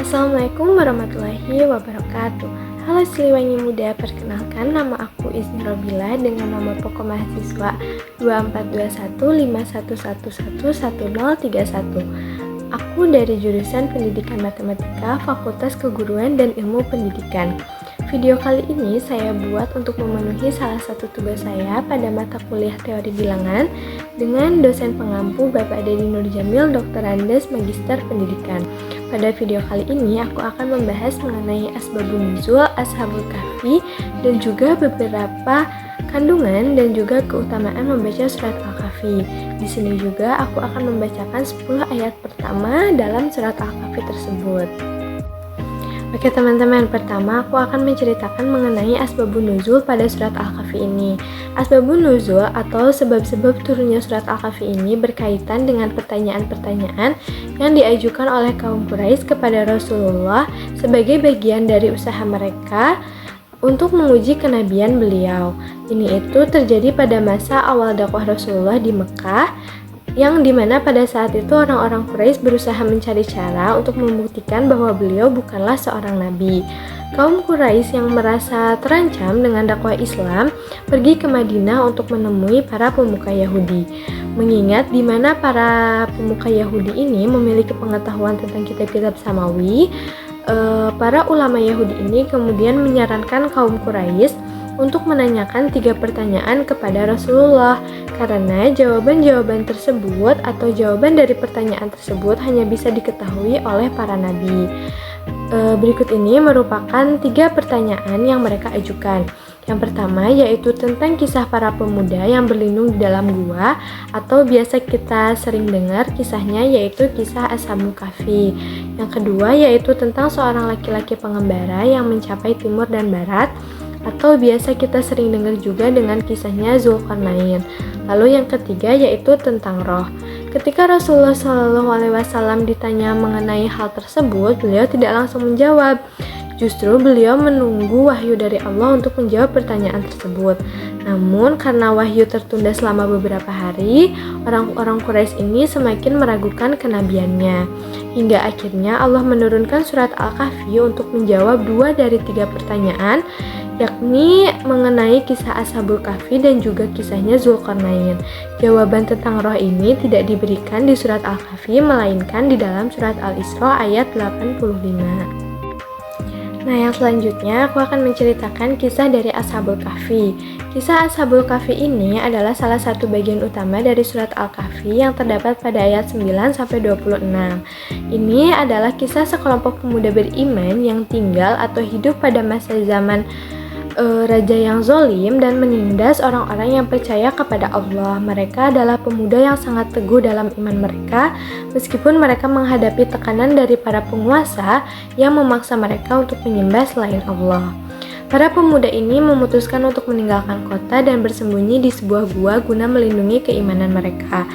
Assalamualaikum warahmatullahi wabarakatuh. Halo Siliwangi Muda, perkenalkan nama aku Izni Robila dengan nomor pokok mahasiswa 242151111031. Aku dari jurusan Pendidikan Matematika, Fakultas Keguruan dan Ilmu Pendidikan. Video kali ini saya buat untuk memenuhi salah satu tugas saya pada mata kuliah teori bilangan dengan dosen pengampu Bapak Dedi Nurjamil, Dr. Andes, Magister Pendidikan. Pada video kali ini aku akan membahas mengenai Asbabun Nuzul, Ashabul Kahfi, dan juga beberapa kandungan dan juga keutamaan membaca surat Al-Kahfi. Di sini juga aku akan membacakan 10 ayat pertama dalam surat Al-Kahfi tersebut. Oke teman-teman, pertama aku akan menceritakan mengenai Asbabun Nuzul pada surat Al-Kahfi ini. Asbabun Nuzul atau sebab-sebab turunnya surat Al-Kahfi ini berkaitan dengan pertanyaan-pertanyaan yang diajukan oleh kaum Quraisy kepada Rasulullah sebagai bagian dari usaha mereka untuk menguji kenabian beliau. Ini itu terjadi pada masa awal dakwah Rasulullah di Mekah, yang dimana pada saat itu orang-orang Quraisy berusaha mencari cara untuk membuktikan bahwa beliau bukanlah seorang nabi. Kaum Quraisy yang merasa terancam dengan dakwah Islam pergi ke Madinah untuk menemui para pemuka Yahudi. Mengingat di mana para pemuka Yahudi ini memiliki pengetahuan tentang kitab-kitab samawi, para ulama Yahudi ini kemudian menyarankan kaum Quraisy untuk menanyakan 3 pertanyaan kepada Rasulullah, karena jawaban-jawaban tersebut atau jawaban dari pertanyaan tersebut hanya bisa diketahui oleh para nabi. Berikut ini merupakan 3 pertanyaan yang mereka ajukan. Yang pertama yaitu tentang kisah para pemuda yang berlindung di dalam gua, atau biasa kita sering dengar kisahnya yaitu kisah Ashabul Kahfi. Yang kedua yaitu tentang seorang laki-laki pengembara yang mencapai timur dan barat, atau biasa kita sering dengar juga dengan kisahnya Zulkarnain. Lalu yang ketiga yaitu tentang roh. Ketika Rasulullah SAW ditanya mengenai hal tersebut, beliau tidak langsung menjawab. Justru beliau menunggu wahyu dari Allah untuk menjawab pertanyaan tersebut. Namun karena wahyu tertunda selama beberapa hari, orang-orang Quraisy ini semakin meragukan kenabiannya. Hingga akhirnya Allah menurunkan surat Al-Kahfi untuk menjawab 2 dari 3 pertanyaan, yakni mengenai kisah Ashabul Kahfi dan juga kisahnya Zulkarnain. Jawaban tentang roh ini tidak diberikan di surat Al-Kahfi, melainkan di dalam surat Al-Isra ayat 85. Nah, yang selanjutnya aku akan menceritakan kisah dari Ashabul Kahfi. Kisah Ashabul Kahfi ini adalah salah satu bagian utama dari surat Al-Kahfi yang terdapat pada ayat 9-26. Ini adalah kisah sekelompok pemuda beriman yang tinggal atau hidup pada masa zaman raja yang zolim dan menindas orang-orang yang percaya kepada Allah. Mereka adalah pemuda yang sangat teguh dalam iman mereka, meskipun mereka menghadapi tekanan dari para penguasa yang memaksa mereka untuk menyembah selain Allah. Para pemuda ini memutuskan untuk meninggalkan kota dan bersembunyi di sebuah gua guna melindungi keimanan mereka.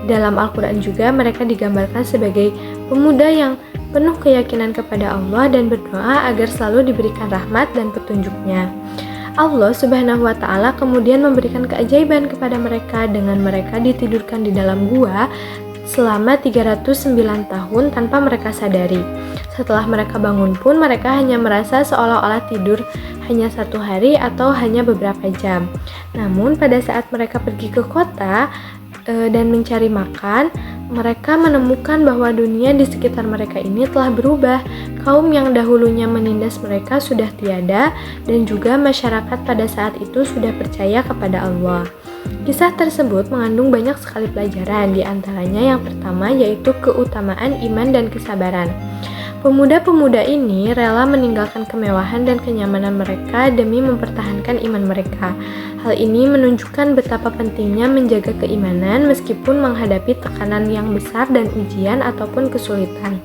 Dalam Al-Quran juga mereka digambarkan sebagai pemuda yang penuh keyakinan kepada Allah dan berdoa agar selalu diberikan rahmat dan petunjuknya. Allah Subhanahu wa Ta'ala kemudian memberikan keajaiban kepada mereka dengan mereka ditidurkan di dalam gua selama 309 tahun tanpa mereka sadari. Setelah mereka bangun pun mereka hanya merasa seolah-olah tidur hanya 1 hari atau hanya beberapa jam. Namun pada saat mereka pergi ke kota dan mencari makan, mereka menemukan bahwa dunia di sekitar mereka ini telah berubah. Kaum yang dahulunya menindas mereka sudah tiada, dan juga masyarakat pada saat itu sudah percaya kepada Allah. Kisah tersebut mengandung banyak sekali pelajaran, di antaranya yang pertama yaitu keutamaan iman dan kesabaran. Pemuda-pemuda ini rela meninggalkan kemewahan dan kenyamanan mereka demi mempertahankan iman mereka. Hal ini menunjukkan betapa pentingnya menjaga keimanan meskipun menghadapi tekanan yang besar dan ujian ataupun kesulitan.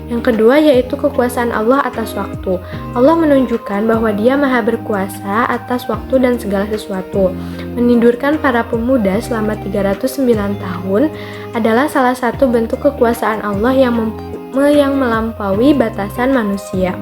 Yang kedua yaitu kekuasaan Allah atas waktu. Allah menunjukkan bahwa Dia Maha berkuasa atas waktu dan segala sesuatu. Menidurkan para pemuda selama 309 tahun adalah salah satu bentuk kekuasaan Allah yang melampaui batasan manusia.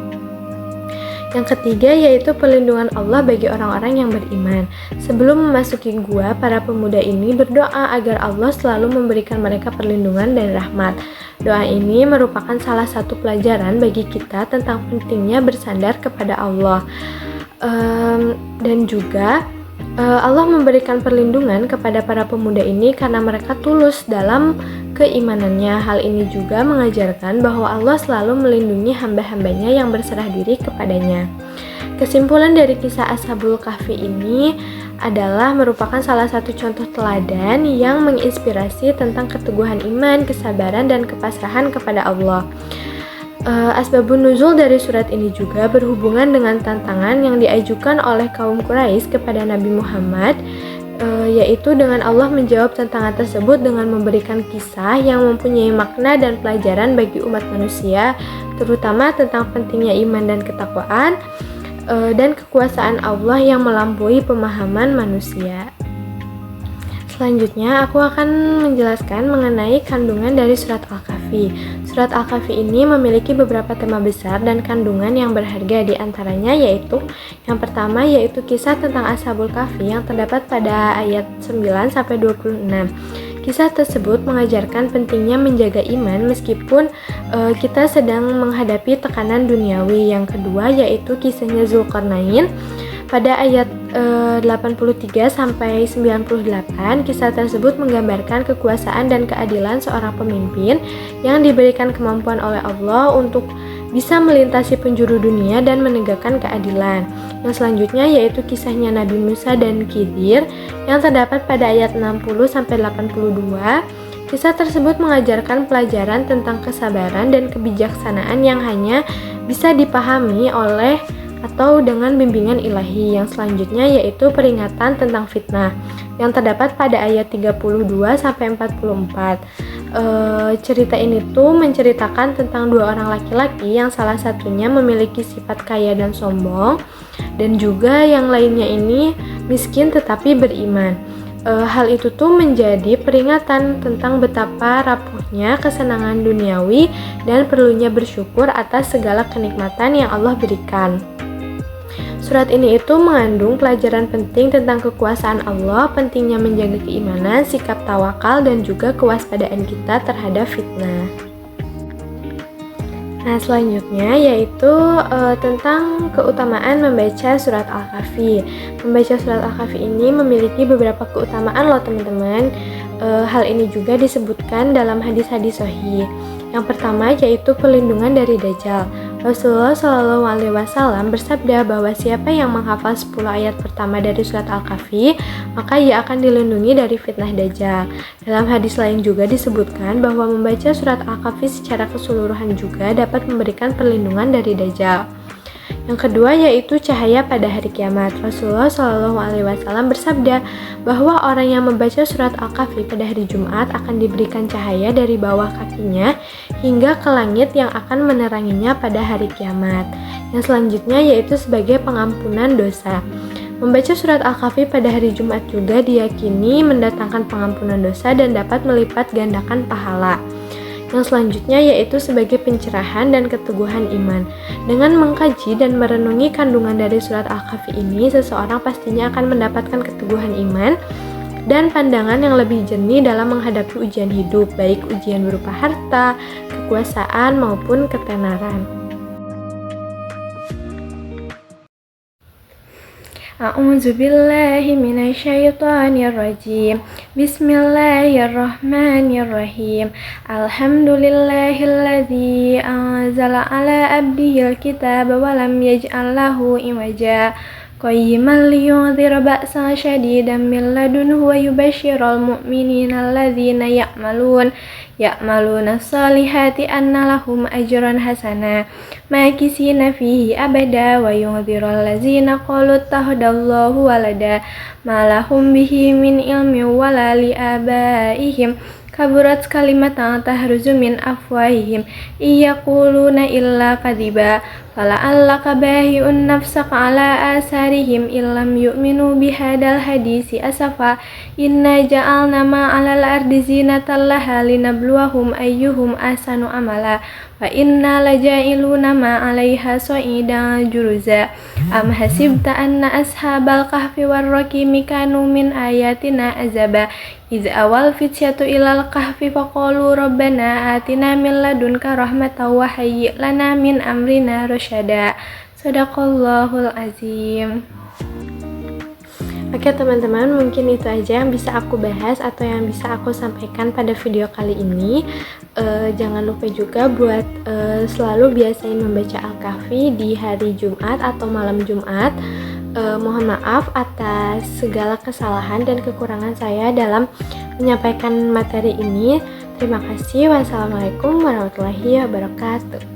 Yang ketiga yaitu perlindungan Allah bagi orang-orang yang beriman. Sebelum memasuki gua, para pemuda ini berdoa agar Allah selalu memberikan mereka perlindungan dan rahmat. Doa ini merupakan salah satu pelajaran bagi kita tentang pentingnya bersandar kepada Allah. Dan juga Allah memberikan perlindungan kepada para pemuda ini karena mereka tulus dalam keimanannya. Hal ini juga mengajarkan bahwa Allah selalu melindungi hamba-hambanya yang berserah diri kepadanya. Kesimpulan dari kisah Ashabul Kahfi ini adalah merupakan salah satu contoh teladan yang menginspirasi tentang keteguhan iman, kesabaran, dan kepasrahan kepada Allah. Asbabun nuzul dari surat ini juga berhubungan dengan tantangan yang diajukan oleh kaum Quraisy kepada Nabi Muhammad, yaitu dengan Allah menjawab tantangan tersebut dengan memberikan kisah yang mempunyai makna dan pelajaran bagi umat manusia, terutama tentang pentingnya iman dan ketakwaan, dan kekuasaan Allah yang melampaui pemahaman manusia. Selanjutnya, aku akan menjelaskan mengenai kandungan dari surat Al-Kahfi. Surat Al-Kahfi ini memiliki beberapa tema besar dan kandungan yang berharga, di antaranya yaitu yang pertama yaitu kisah tentang Ashabul Kahfi yang terdapat pada ayat 9-26. Kisah tersebut mengajarkan pentingnya menjaga iman meskipun kita sedang menghadapi tekanan duniawi. Yang kedua yaitu kisahnya Zulkarnain pada ayat 83-98. Kisah tersebut menggambarkan kekuasaan dan keadilan seorang pemimpin yang diberikan kemampuan oleh Allah untuk bisa melintasi penjuru dunia dan menegakkan keadilan. Yang selanjutnya yaitu kisahnya Nabi Musa dan Khidir yang terdapat pada ayat 60-82. Kisah tersebut mengajarkan pelajaran tentang kesabaran dan kebijaksanaan yang hanya bisa dipahami oleh atau dengan bimbingan ilahi. Yang selanjutnya yaitu peringatan tentang fitnah yang terdapat pada ayat 32-44. Cerita ini tuh menceritakan tentang dua orang laki-laki yang salah satunya memiliki sifat kaya dan sombong, dan juga yang lainnya ini miskin tetapi beriman. Hal itu tuh menjadi peringatan tentang betapa rapuhnya kesenangan duniawi dan perlunya bersyukur atas segala kenikmatan yang Allah berikan. Surat ini itu mengandung pelajaran penting tentang kekuasaan Allah, pentingnya menjaga keimanan, sikap tawakal, dan juga kewaspadaan kita terhadap fitnah. Nah, selanjutnya yaitu tentang keutamaan membaca surat Al-Kahfi. Membaca surat Al-Kahfi ini memiliki beberapa keutamaan loh teman-teman. Hal ini juga disebutkan dalam hadis-hadis sahih. Yang pertama yaitu perlindungan dari Dajjal. Rasulullah SAW bersabda bahwa siapa yang menghafal 10 ayat pertama dari surat Al-Kahfi, maka ia akan dilindungi dari fitnah Dajjal. Dalam hadis lain juga disebutkan bahwa membaca surat Al-Kahfi secara keseluruhan juga dapat memberikan perlindungan dari Dajjal. Yang kedua yaitu cahaya pada hari kiamat. Rasulullah SAW bersabda bahwa orang yang membaca surat Al-Kahfi pada hari Jumat akan diberikan cahaya dari bawah kakinya hingga ke langit yang akan meneranginya pada hari kiamat. Yang selanjutnya yaitu sebagai pengampunan dosa. Membaca surat Al-Kahfi pada hari Jumat juga diyakini mendatangkan pengampunan dosa dan dapat melipat gandakan pahala. Yang selanjutnya yaitu sebagai pencerahan dan keteguhan iman. Dengan mengkaji dan merenungi kandungan dari surat Al-Kahfi ini, seseorang pastinya akan mendapatkan keteguhan iman dan pandangan yang lebih jernih dalam menghadapi ujian hidup, baik ujian berupa harta, kekuasaan, maupun ketenaran. A'udzu billahi minasyaitonir rajim. Bismillahirrahmanirrahim. Alhamdulillahilladzi anzala ala abdihil kitaba wa lam yaj'al lahu iwaja. Qayyiman liyunzira ba'san syadidan min ladunhu wa yubashshiral mu'minina alladzina ya'maluna sholihati anna lahum ajran hasana makisina fihi abada wa yunziral ladzina qalu ittakhadallahu walada ma lahum bihi min ilmin wala li abaihim kaburat kalimatan tahruzu min afwahihim iyaquluna illa kadhiba fala'allaka bahi'un nafsaka ala asarihim illam yu'minu bihadal hadisi asafa inna ja'alna ma'alal ardi zinatan laha linabluwahum ayyuhum ahsanu amala wa inna laja'iluna ma'alaiha sa'idan juruza am hasibta anna ashabal kahfi warraqimi kanu min ayatina azaba iz awal fityatu ilal kahfi faqalu rabbana atina min ladunka rahmatan wa hayyi' lana min amrina rasyada. Shadaqallahul azim. Oke teman-teman, mungkin itu aja yang bisa aku bahas atau yang bisa aku sampaikan pada video kali ini. Jangan lupa juga buat selalu biasain membaca Al-Kahfi di hari Jumat atau malam Jumat. Mohon maaf atas segala kesalahan dan kekurangan saya dalam menyampaikan materi ini. Terima kasih. Wassalamualaikum warahmatullahi wabarakatuh.